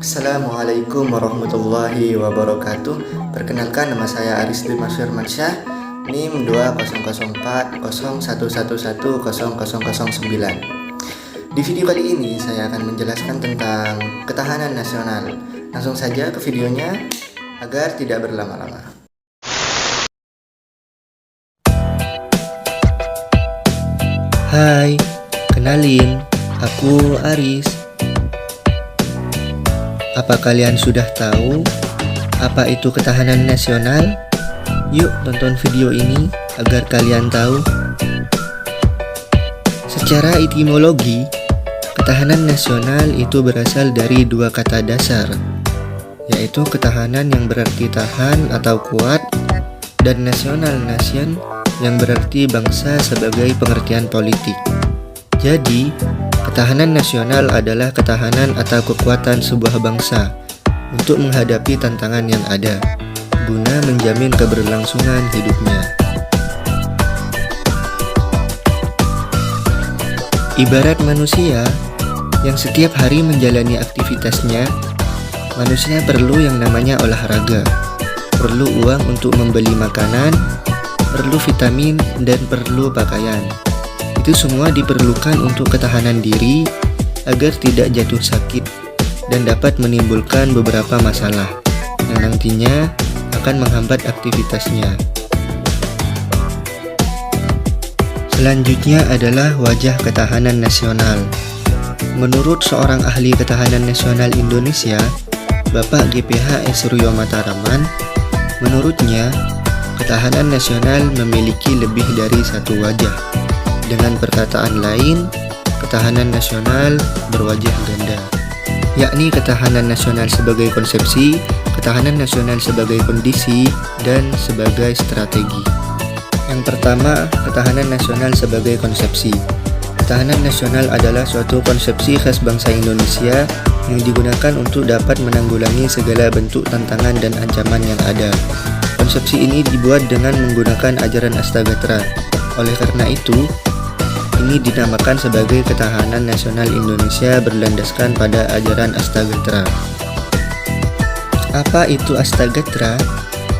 Assalamualaikum warahmatullahi wabarakatuh. Perkenalkan, nama saya Aris Dimas Firmansyah, NIM 204011111009. Di video kali ini saya akan menjelaskan tentang ketahanan nasional. Langsung saja ke videonya agar tidak berlama-lama. Hai, kenalin, aku Aris. Apa kalian sudah tahu apa itu ketahanan nasional? Yuk tonton video ini agar kalian tahu. Secara etimologi, ketahanan nasional itu berasal dari dua kata dasar, yaitu ketahanan yang berarti tahan atau kuat, dan nasional nation yang berarti bangsa sebagai pengertian politik. Jadi, ketahanan nasional adalah ketahanan atau kekuatan sebuah bangsa untuk menghadapi tantangan yang ada, guna menjamin keberlangsungan hidupnya. Ibarat manusia yang setiap hari menjalani aktivitasnya, manusia perlu yang namanya olahraga, perlu uang untuk membeli makanan, perlu vitamin, dan perlu pakaian. Itu semua diperlukan untuk ketahanan diri agar tidak jatuh sakit dan dapat menimbulkan beberapa masalah yang nantinya akan menghambat aktivitasnya. Selanjutnya adalah wajah ketahanan nasional. Menurut seorang ahli ketahanan nasional Indonesia, Bapak GPH Suryo Mataraman, menurutnya ketahanan nasional memiliki lebih dari satu wajah. Dengan perkataan lain, ketahanan nasional berwajah ganda, yakni ketahanan nasional sebagai konsepsi, ketahanan nasional sebagai kondisi, dan sebagai strategi. Yang pertama, ketahanan nasional sebagai konsepsi. Ketahanan nasional adalah suatu konsepsi khas bangsa Indonesia yang digunakan untuk dapat menanggulangi segala bentuk tantangan dan ancaman yang ada. Konsepsi ini dibuat dengan menggunakan ajaran Astagatra. Oleh karena itu, ini dinamakan sebagai ketahanan nasional Indonesia berlandaskan pada ajaran Astagatra. Apa itu Astagatra?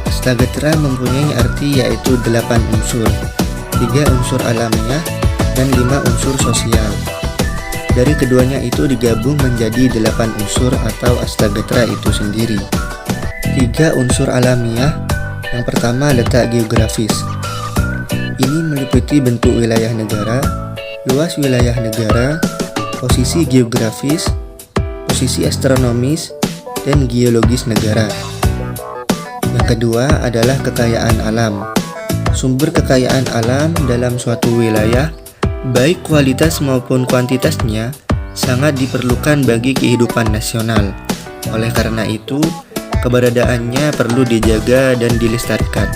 Astagatra mempunyai arti yaitu 8 unsur, 3 unsur alamiah, dan 5 unsur sosial. Dari keduanya itu digabung menjadi 8 unsur atau Astagatra itu sendiri. 3 unsur alamiah. Yang pertama, letak geografis. Ini meliputi bentuk wilayah negara, luas wilayah negara, posisi geografis, posisi astronomis, dan geologis negara. Yang kedua adalah kekayaan alam. Sumber kekayaan alam dalam suatu wilayah, baik kualitas maupun kuantitasnya, sangat diperlukan bagi kehidupan nasional. Oleh karena itu, keberadaannya perlu dijaga dan dilestarikan.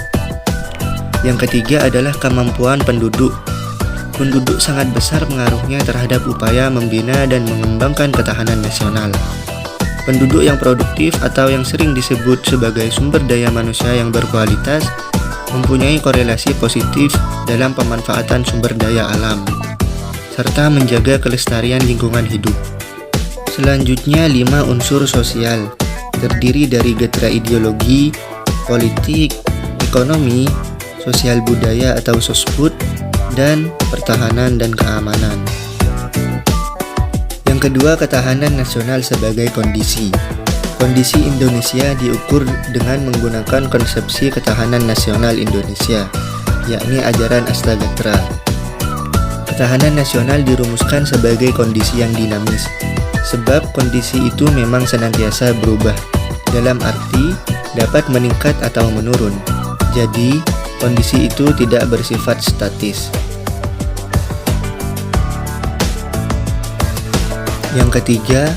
Yang ketiga adalah kemampuan penduduk. Penduduk sangat besar pengaruhnya terhadap upaya membina dan mengembangkan ketahanan nasional. Penduduk yang produktif atau yang sering disebut sebagai sumber daya manusia yang berkualitas mempunyai korelasi positif dalam pemanfaatan sumber daya alam, serta menjaga kelestarian lingkungan hidup. Selanjutnya, 5 unsur sosial. Terdiri dari gatra ideologi, politik, ekonomi, sosial budaya atau sosbud, dan pertahanan dan keamanan. Yang kedua, ketahanan nasional sebagai kondisi. Kondisi Indonesia diukur dengan menggunakan konsepsi ketahanan nasional Indonesia, yakni ajaran Astagatra. Ketahanan nasional dirumuskan sebagai kondisi yang dinamis, sebab kondisi itu memang senantiasa berubah, dalam arti dapat meningkat atau menurun. Jadi, kondisi itu tidak bersifat statis. Yang ketiga,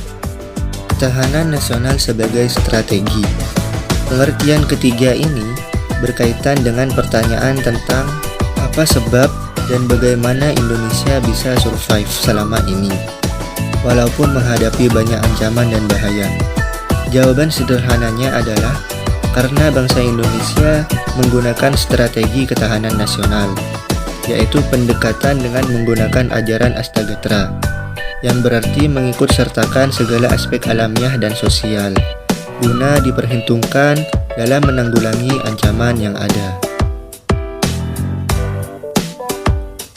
ketahanan nasional sebagai strategi. Pengertian ketiga ini berkaitan dengan pertanyaan tentang apa sebab dan bagaimana Indonesia bisa survive selama ini, walaupun menghadapi banyak ancaman dan bahaya. Jawaban sederhananya adalah karena bangsa Indonesia menggunakan strategi ketahanan nasional, yaitu pendekatan dengan menggunakan ajaran Astagatra. yang berarti mengikut sertakan segala aspek alamiah dan sosial, guna diperhitungkan dalam menanggulangi ancaman yang ada.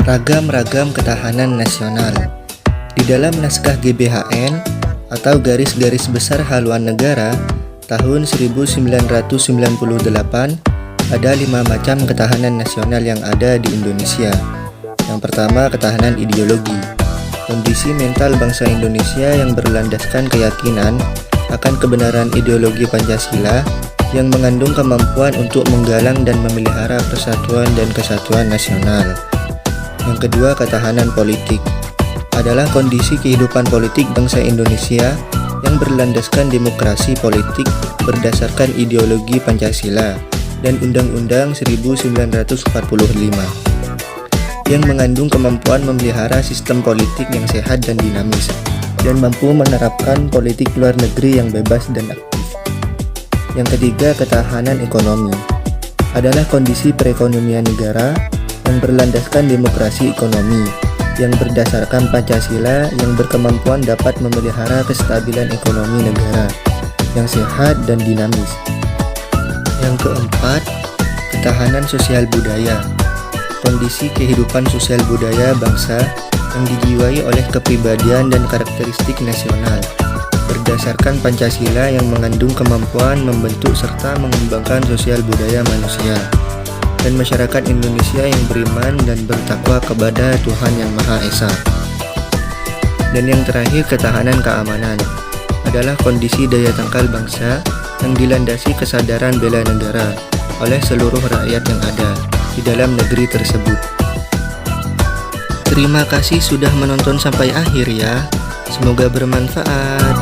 Ragam-ragam ketahanan nasional. Di dalam naskah GBHN atau Garis-Garis Besar Haluan Negara tahun 1998 ada 5 macam ketahanan nasional yang ada di Indonesia. Yang pertama, ketahanan ideologi. Kondisi mental bangsa Indonesia yang berlandaskan keyakinan akan kebenaran ideologi Pancasila yang mengandung kemampuan untuk menggalang dan memelihara persatuan dan kesatuan nasional. Yang kedua, ketahanan politik adalah kondisi kehidupan politik bangsa Indonesia yang berlandaskan demokrasi politik berdasarkan ideologi Pancasila dan Undang-Undang 1945 yang mengandung kemampuan memelihara sistem politik yang sehat dan dinamis dan mampu menerapkan politik luar negeri yang bebas dan aktif. Yang ketiga, ketahanan ekonomi adalah kondisi perekonomian negara yang berlandaskan demokrasi ekonomi yang berdasarkan Pancasila yang berkemampuan dapat memelihara kestabilan ekonomi negara yang sehat dan dinamis. Yang keempat, ketahanan sosial budaya. Kondisi kehidupan sosial budaya bangsa yang dijiwai oleh kepribadian dan karakteristik nasional berdasarkan Pancasila yang mengandung kemampuan membentuk serta mengembangkan sosial budaya manusia dan masyarakat Indonesia yang beriman dan bertakwa kepada Tuhan Yang Maha Esa. Dan yang terakhir, ketahanan keamanan adalah kondisi daya tangkal bangsa yang dilandasi kesadaran bela negara oleh seluruh rakyat yang ada di dalam negeri tersebut. Terima kasih sudah menonton sampai akhir ya. Semoga bermanfaat.